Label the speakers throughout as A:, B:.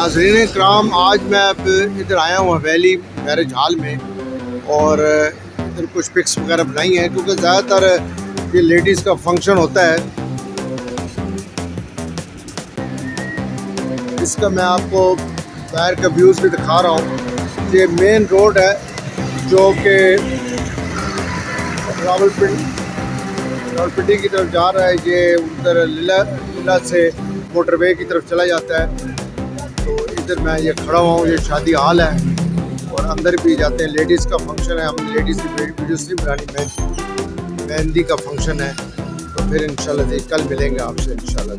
A: नाज़रीन कराम, आज मैं अब इधर आया हूँ हवेली मैरिज हॉल में और इधर कुछ पिक्स वगैरह बनाई हैं क्योंकि ज़्यादातर ये लेडीज़ का फंक्शन होता है। इसका मैं आपको बाहर का व्यूज़ भी दिखा रहा हूँ। ये मेन रोड है जो कि रावलपिंडी की तरफ जा रहा है। ये उधर लीला से मोटरवे की तरफ चला जाता है। तो इधर मैं ये खड़ा हुआ हूँ, ये शादी हॉल है और अंदर भी जाते हैं। लेडीज़ का फंक्शन है, हम लेडीज़ की वीडियोस नहीं बनानी, मेहंदी का फंक्शन है। तो फिर इंशाल्लाह जी कल मिलेंगे आपसे इंशाल्लाह।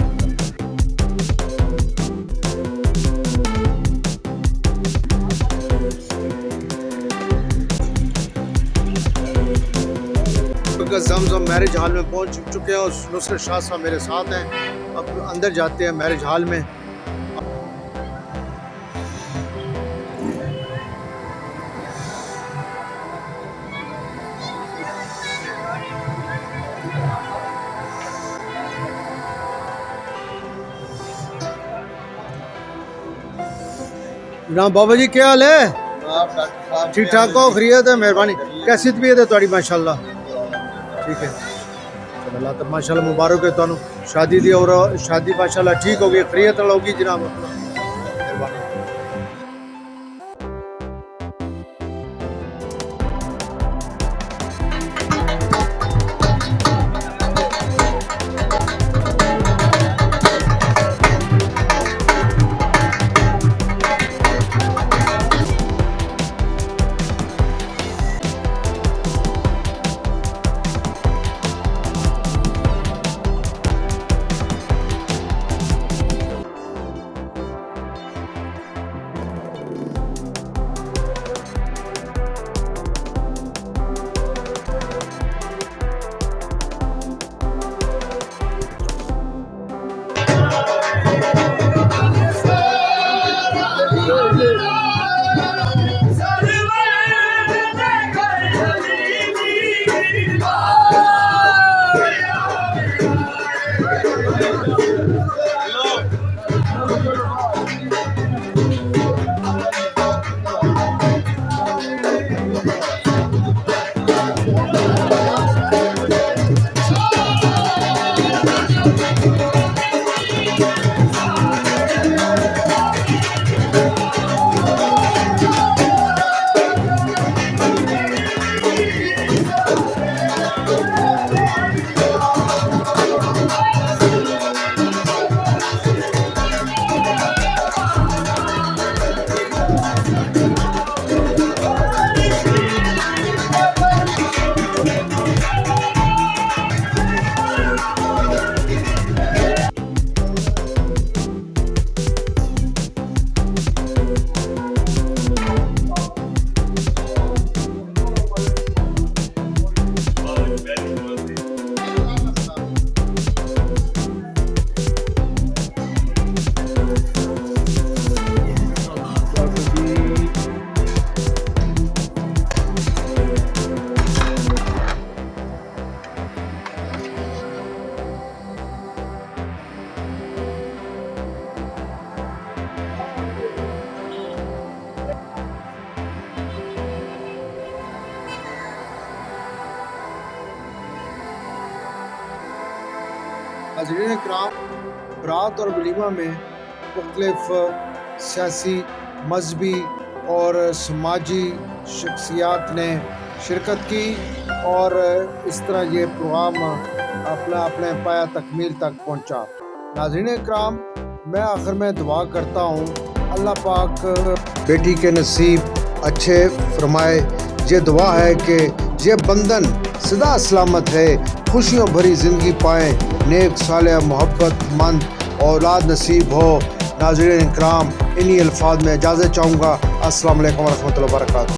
A: ज़मज़म मैरिज हॉल में पहुंच चुके हैं और नुसरत शाह साहब मेरे साथ हैं। अब अंदर जाते हैं मैरिज हॉल में। जनाब बाबा जी क्या हाल है? ठीक ठाक हो? खैरियत है? मेहरबानी। कैसी तबीयत है तुम्हारी? माशाल्लाह ठीक है। अल्लाह तो माशाल्लाह मुबारक है तुहानू शादी दी और शादी माशाल्लाह ठीक होगी, खैरियत होगी जनाब। मेहरबानी। नाज़रीन कराम, बारात और वलीमा में मुख्तलिफ सियासी, मजहबी और समाजी शख्सियात ने शिरकत की और इस तरह ये प्रोग्राम अपने पाया तकमील तक पहुँचा। नाज़रीन कराम, मैं आखिर में दुआ करता हूँ अल्लाह पाक बेटी के नसीब अच्छे फरमाए। ये दुआ है कि ये बंधन सदा सलामत है, खुशियों भरी ज़िंदगी पाएँ, नेक साले मोहब्बत मंद औलाद नसीब हो। नाज़रीन इकराम, इन्हीं अल्फाज में इजाज़त चाहूँगा। अस्सलाम वालेकुम व रहमतुल्लाहि व बरकातहू।